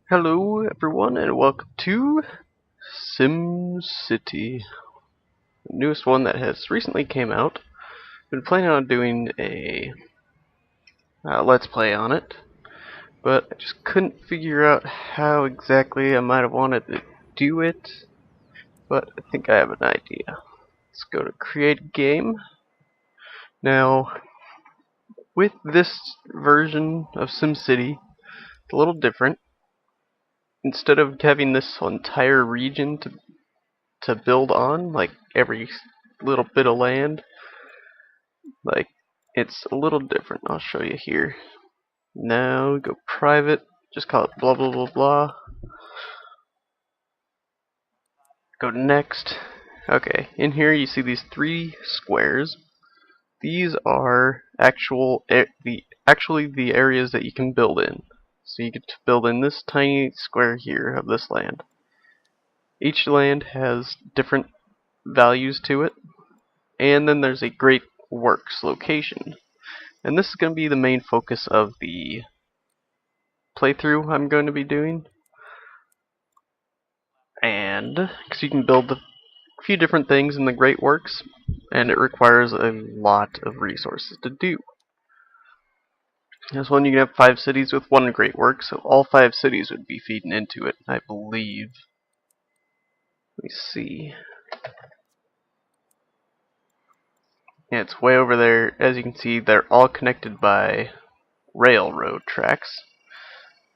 Hello everyone and welcome to Simcity, the newest one that has recently came out. Been planning on doing a let's play on it, but I just couldn't figure out how exactly I might have wanted to do it, but I think I have an idea. Let's go to create game. Now, with this version of SimCity, it's a little different. Instead of having this entire region to build on, like every little bit of land, like it's a little different. I'll show you here. Now go private, just call it blah blah blah blah. Go to next. Okay, in here you see these three squares. These are actually the areas that you can build in. So you get to build in this tiny square here of this land. Each land has different values to it, and then there's a great works location. And this is going to be the main focus of the playthrough I'm going to be doing. And because you can build a few different things in the Great Works, and it requires a lot of resources to do. This one you can have 5 cities with 1 Great Work, so all 5 cities would be feeding into it, I believe. Let me see. Yeah, it's way over there. As you can see, they're all connected by railroad tracks.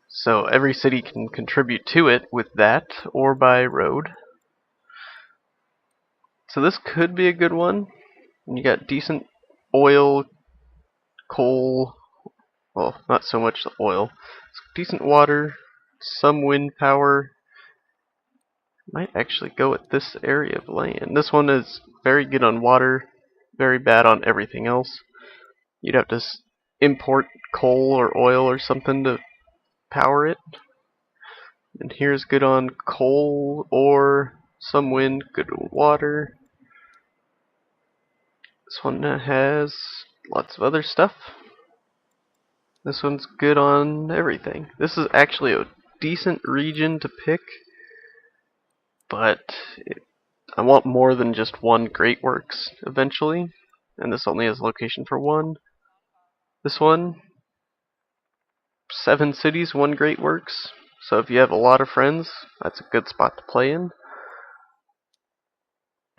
So every city can contribute to it with that, or by road. So this could be a good one. And you got decent oil, coal, well, not so much the oil. Decent water, some wind power. Might actually go with this area of land. This one is very good on water, very bad on everything else. You'd have to import coal or oil or something to power it. And here's good on coal or some wind, good on water. This one has lots of other stuff. This one's good on everything. This is actually a decent region to pick, but I want more than just 1 Great Works eventually, and this only has location for 1. This one, 7 cities, 1 Great Works, so if you have a lot of friends, that's a good spot to play in.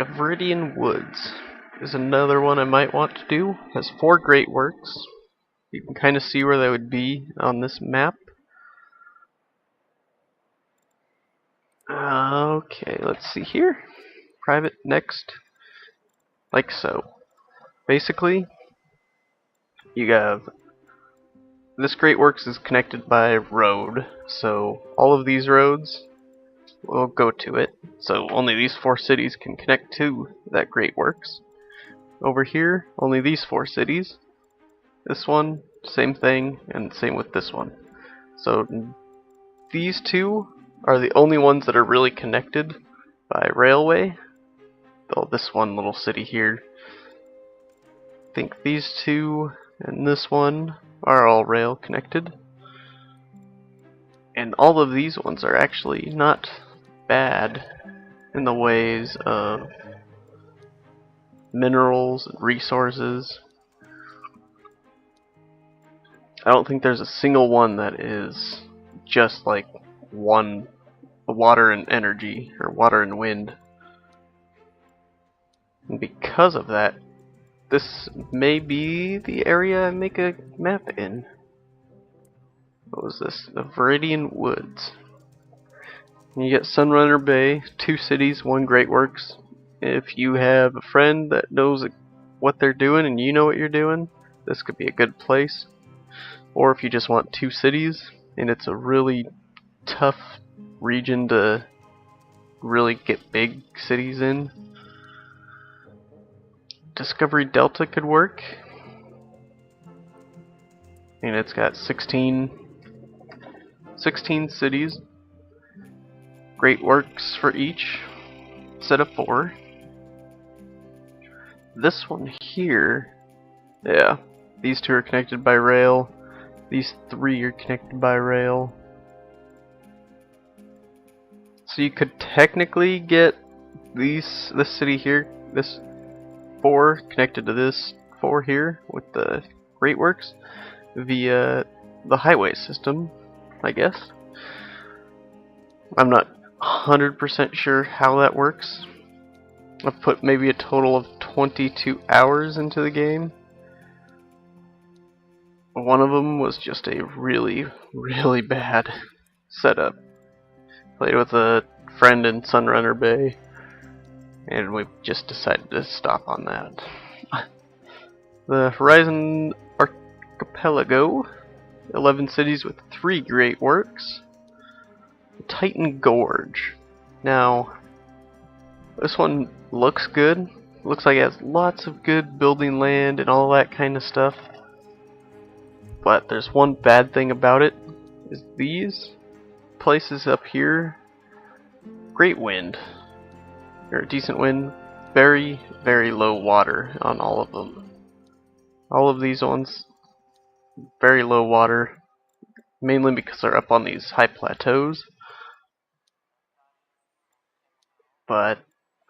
Viridian Woods is another one I might want to do. It has 4 Great Works. You can kind of see where they would be on this map. Okay, let's see here. Private next. Like so. Basically, you have this Great Works is connected by road, so all of these roads will go to it. So only these 4 cities can connect to that Great Works. Over here, only these 4 cities. This one, same thing, and same with this one. So these 2 are the only ones that are really connected by railway. Though this one little city here, I think these 2 and this one are all rail connected. And all of these ones are actually not bad in the ways of minerals and resources. I don't think there's a single one that is just like one water and energy, or water and wind. And because of that, this may be the area I make a map in. What was this? The Viridian Woods. And you get Sunrunner Bay, 2 cities, 1 Great Works. If you have a friend that knows what they're doing and you know what you're doing, this could be a good place. Or if you just want 2 cities and it's a really tough region to really get big cities in, Discovery Delta could work. And it's got 16 cities. Great Works for each, set of 4. This one here, yeah, these 2 are connected by rail. These 3 are connected by rail. So you could technically get this city here, this 4 connected to this 4 here with the Great Works via the highway system, I guess. I'm not 100% sure how that works. I've put maybe a total of 22 hours into the game. One of them was just a really, really bad setup. Played with a friend in Sunrunner Bay, and we just decided to stop on that. The Horizon Archipelago, 11 cities with 3 great works. Titan Gorge. Now, this one looks good. Looks like it has lots of good building land and all that kind of stuff. But there's one bad thing about it, is these places up here, great wind, or decent wind, very, very low water on all of them. All of these ones, very low water, mainly because they're up on these high plateaus. But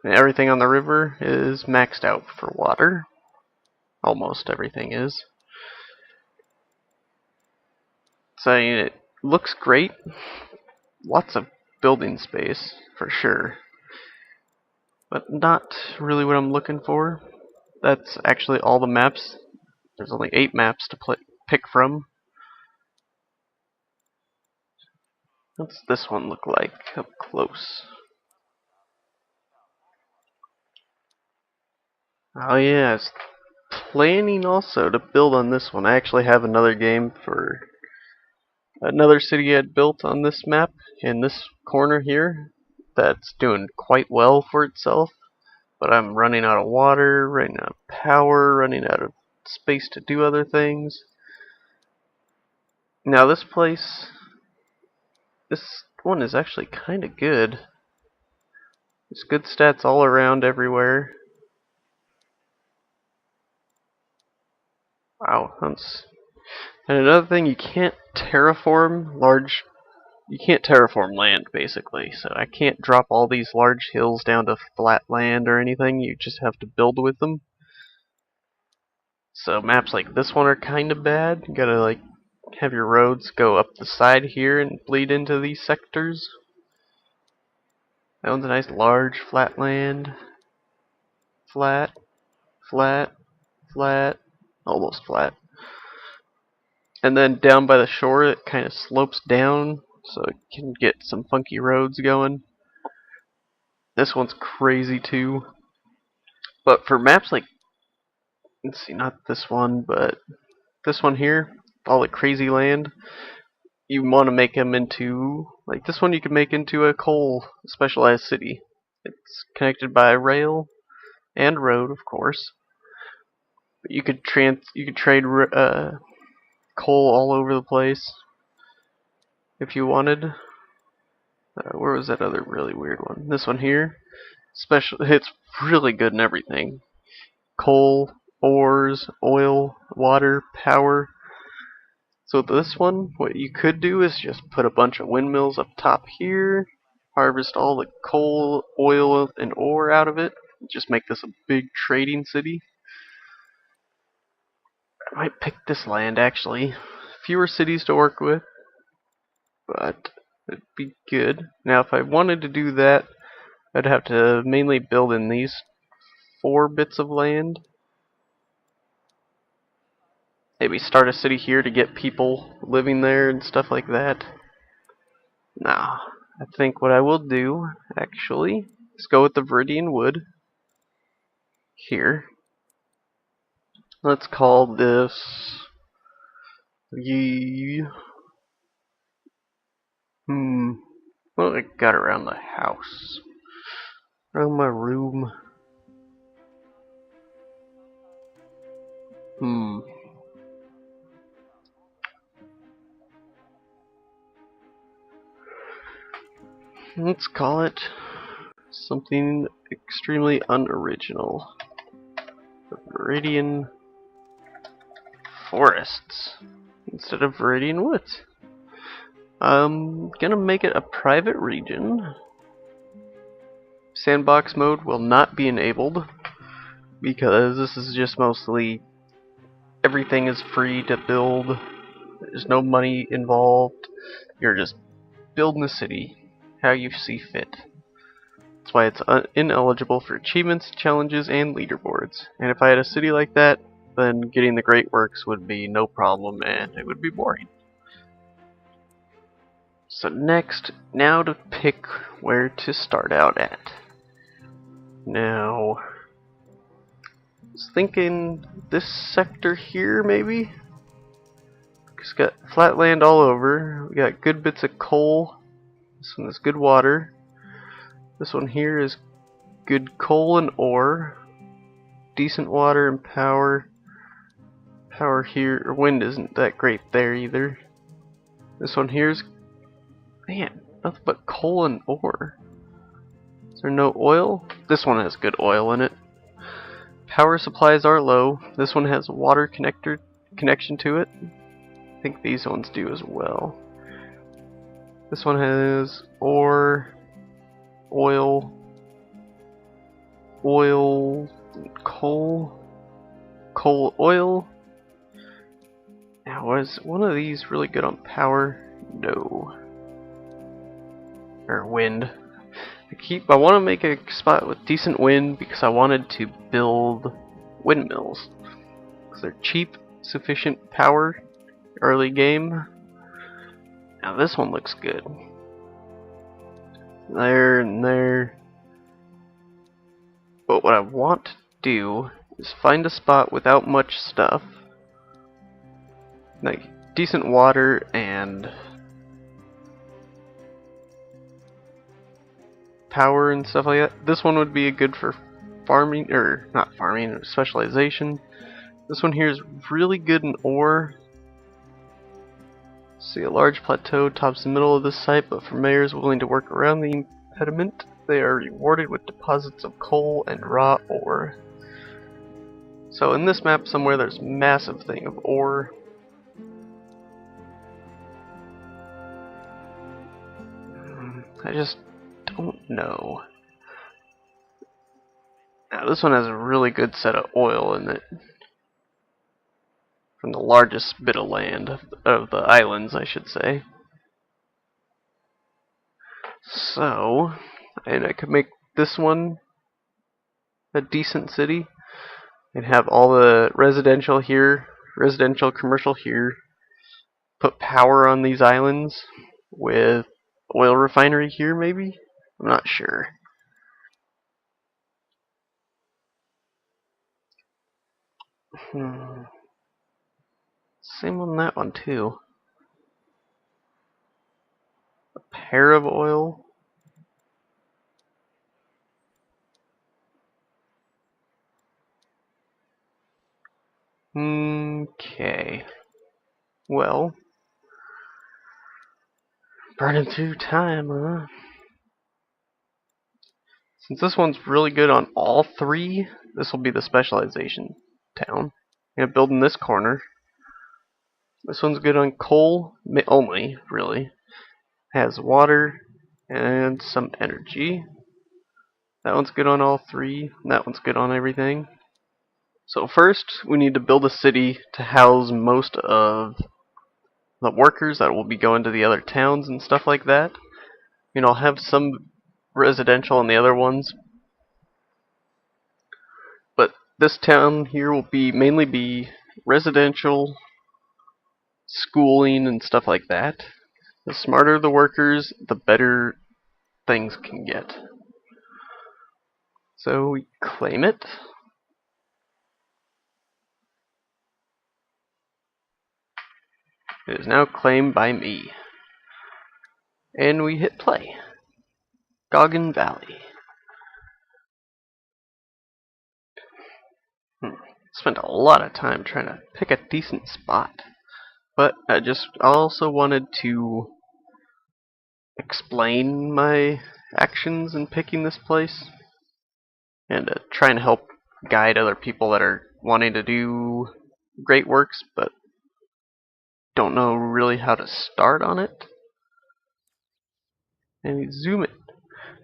everything on the river is maxed out for water. Almost everything is. So it looks great. Lots of building space, for sure. But not really what I'm looking for. That's actually all the maps. There's only 8 maps to pick from. What's this one look like up close? Oh yeah, I was planning also to build on this one. I actually have another game for another city I had built on this map in this corner here that's doing quite well for itself. But I'm running out of water, running out of power, running out of space to do other things. Now this one is actually kinda good. There's good stats all around everywhere. Wow, that's... And another thing, you can't terraform land, basically. So I can't drop all these large hills down to flat land or anything. You just have to build with them. So maps like this one are kind of bad. You gotta like have your roads go up the side here and bleed into these sectors. That one's a nice large flat land. Flat, flat, flat, almost flat. And then down by the shore it kind of slopes down so it can get some funky roads going. This one's crazy too. But for maps like, let's see, not this one, but this one here, all the crazy land, you want to make them into, like this one you can make into a coal specialized city. It's connected by rail and road, of course. But you could trade coal all over the place if you wanted. Where was that other really weird one? This one here. It's really good in everything. Coal, ores, oil, water, power. So this one, what you could do is just put a bunch of windmills up top here, harvest all the coal, oil, and ore out of it, just make this a big trading city. I might pick this land actually. Fewer cities to work with, but it'd be good. Now if I wanted to do that, I'd have to mainly build in these 4 bits of land. Maybe start a city here to get people living there and stuff like that. Nah, I think what I will do, actually, is go with the Viridian Wood. Here. Let's call this... What I got around the house? Around my room. Let's call it something extremely unoriginal. The Viridian Forests instead of Viridian Woods. I'm gonna make it a private region. Sandbox mode will not be enabled because this is just mostly everything is free to build. There's no money involved. You're just building the city how you see fit. That's why it's ineligible for achievements, challenges, and leaderboards. And if I had a city like that, then getting the great works would be no problem and it would be boring. So next, now to pick where to start out at. Now, I was thinking this sector here maybe? It's got flat land all over. We got good bits of coal. This one is good water. This one here is good coal and ore. Decent water and power. Power here, or wind isn't that great there either. This one here's, man, nothing but coal and ore. Is there no oil? This one has good oil in it. Power supplies are low. This one has water connection to it. I think these ones do as well. This one has ore, oil, coal, oil. Now, was one of these really good on power? No. Or wind. I want to make a spot with decent wind because I wanted to build windmills. Because they're cheap, sufficient power, early game. Now this one looks good. There and there. But what I want to do is find a spot without much stuff. Like decent water and power and stuff like that. This one would be good for farming, or not farming, specialization. This one here is really good in ore. See, a large plateau tops the middle of this site, but for mayors willing to work around the impediment, they are rewarded with deposits of coal and raw ore. So in this map somewhere there's a massive thing of ore. I just don't know. Now this one has a really good set of oil in it. From the largest bit of land, of the islands I should say. So, and I could make this one a decent city. And have all the residential here, residential commercial here. Put power on these islands with oil refinery here maybe? I'm not sure. Same on that one too. A pair of oil. Okay. Well, burning through time, huh? Since this one's really good on all three, this will be the specialization town. I'm gonna build in this corner. This one's good on coal only, really. Has water and some energy. That one's good on all three. And that one's good on everything. So first, we need to build a city to house most of the workers that will be going to the other towns and stuff like that. You know, I'll have some residential on the other ones. But this town here will be mainly be residential, schooling, and stuff like that. The smarter the workers, the better things can get. So we claim it. It is now claimed by me. And we hit play. Goggin Valley. Spent a lot of time trying to pick a decent spot. But I also wanted to explain my actions in picking this place. And try and help guide other people that are wanting to do great works, but don't know really how to start on it. And we zoom it.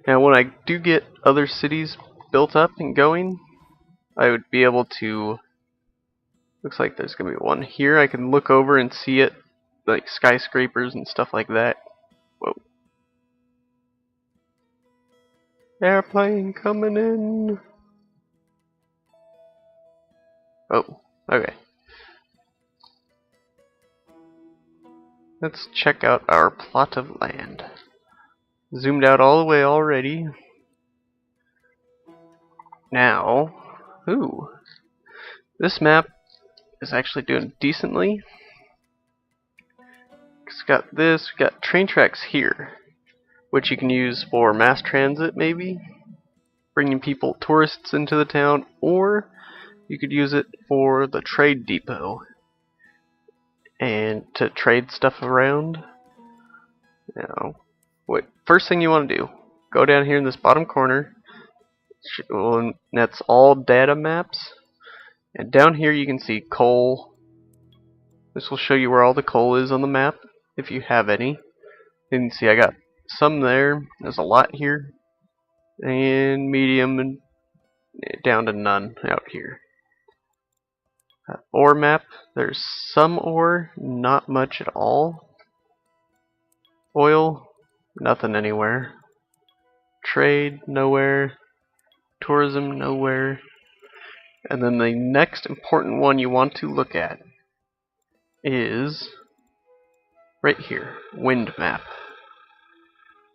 Now when I do get other cities built up and going, I would be able to, looks like there's going to be one here, I can look over and see it, like skyscrapers and stuff like that. Whoa. Airplane coming in. Oh, okay. Let's check out our plot of land. Zoomed out all the way already. Now, ooh, this map is actually doing decently. It's got this, we got train tracks here, which you can use for mass transit maybe, bringing people, tourists into the town, or you could use it for the trade depot and to trade stuff around. Now, first thing you want to do, go down here in this bottom corner, and that's all data maps, and down here you can see coal. This will show you where all the coal is on the map, if you have any. You can see I got some there, there's a lot here, and medium, and down to none out here. Ore map, there's some ore, not much at all. Oil, nothing anywhere. Trade, nowhere. Tourism, nowhere. And then the next important one you want to look at is right here, wind map.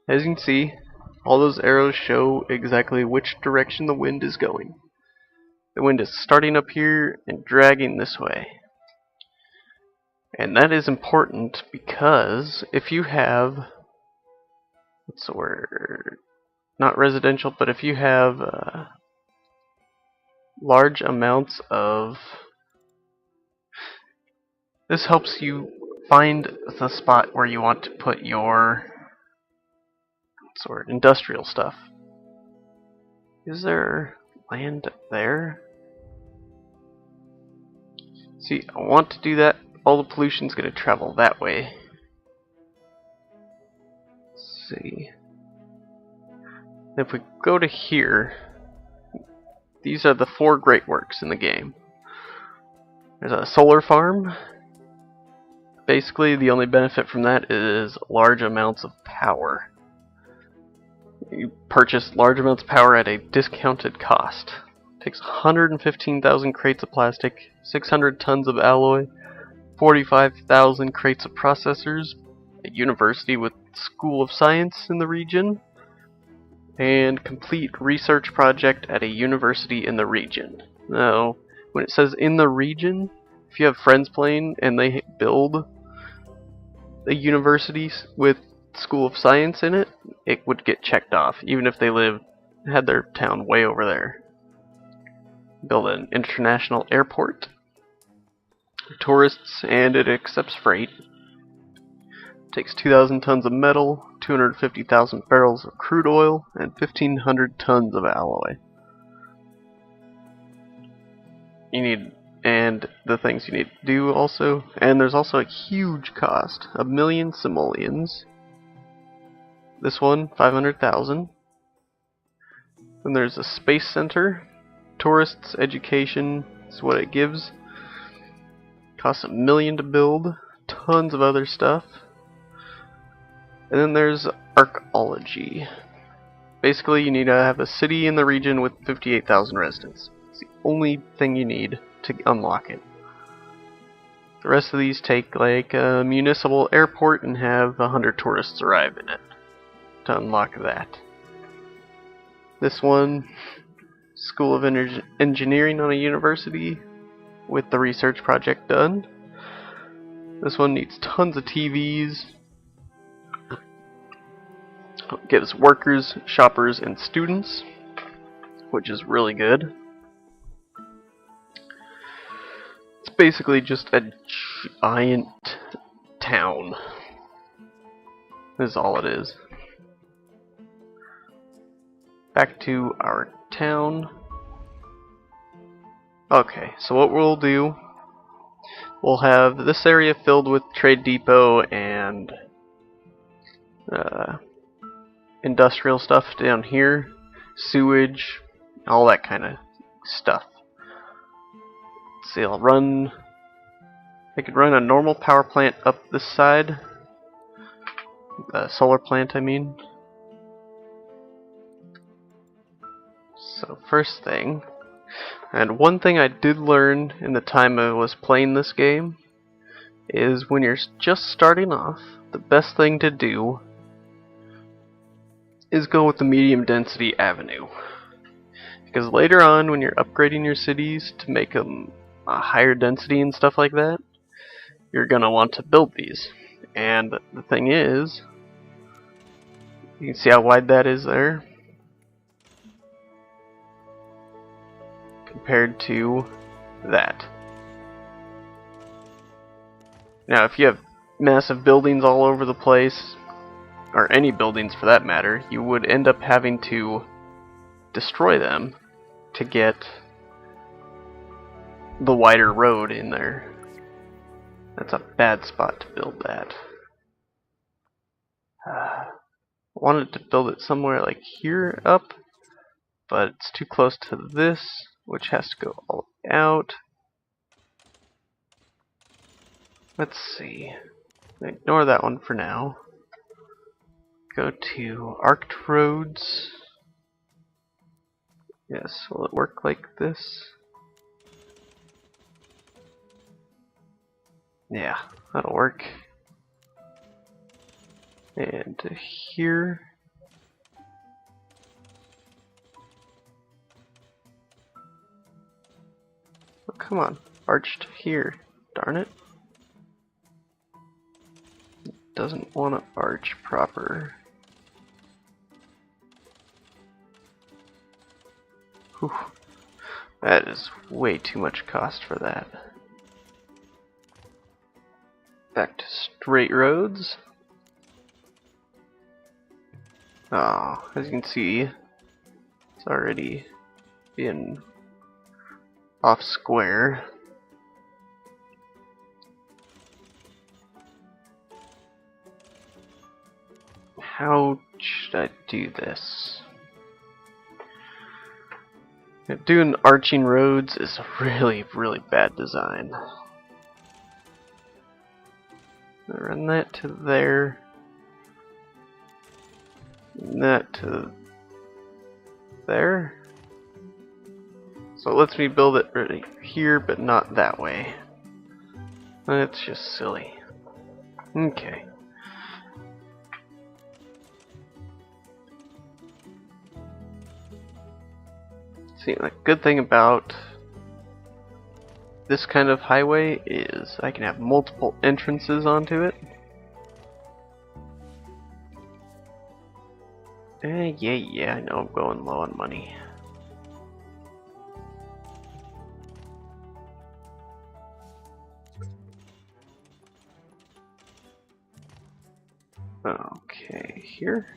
As you can see, all those arrows show exactly which direction the wind is going. The wind is starting up here and dragging this way. And that is important because if you have, what's the word, not residential, but if you have large amounts of, this helps you find the spot where you want to put your, what's the word, industrial stuff. Is there land there? See, I want to do that. All the pollution's going to travel that way. Let's see. If we go to here, these are the 4 great works in the game. There's a solar farm. Basically, the only benefit from that is large amounts of power. You purchase large amounts of power at a discounted cost. Takes 115,000 crates of plastic, 600 tons of alloy, 45,000 crates of processors, a university with School of Science in the region, and complete research project at a university in the region. Now, when it says in the region, if you have friends playing and they build a university with School of Science in it, it would get checked off, even if they had their town way over there. Build an international airport, tourists, and it accepts freight. Takes 2,000 tons of metal, 250,000 barrels of crude oil, and 1,500 tons of alloy. And the things you need to do also, and there's also a huge cost, 1 million simoleons. This one, 500,000. Then there's a space center. Tourists, education is what it gives. Costs 1 million to build. Tons of other stuff. And then there's archaeology. Basically, you need to have a city in the region with 58,000 residents. It's the only thing you need to unlock it. The rest of these take like a municipal airport and have 100 tourists arrive in it to unlock that. This one, School of Engineering on a university with the research project done. This one needs tons of TVs. Gives workers, shoppers, and students, which is really good. It's basically just a giant town. Is all it is. Back to our town. Okay, so what we'll do, we'll have this area filled with trade depot and industrial stuff down here, sewage, all that kind of stuff. See, I could run a normal power plant up this side, the solar plant I mean. So first thing, and one thing I did learn in the time I was playing this game, is when you're just starting off, the best thing to do is go with the medium density avenue. Because later on, when you're upgrading your cities to make them a higher density and stuff like that, you're going to want to build these. And the thing is, you can see how wide that is there compared to that. Now if you have massive buildings all over the place, or any buildings for that matter, you would end up having to destroy them to get the wider road in there. That's a bad spot to build that. I wanted to build it somewhere like here up, but it's too close to this, which has to go all out. Let's see. Ignore that one for now. Go to arced roads. Yes, will it work like this? Yeah, that'll work. And to here. Oh, come on, arched here. Darn it. Doesn't want to arch proper. Whew. That is way too much cost for that. Back to straight roads. Oh, as you can see, it's already being off square. How should I do this? Doing arching roads is a really bad design. Run that to there. And that to there. So it lets me build it right here, but not that way. That's just silly. Okay. See, the good thing about this kind of highway is I can have multiple entrances onto it. Yeah, I know I'm going low on money. Okay, here.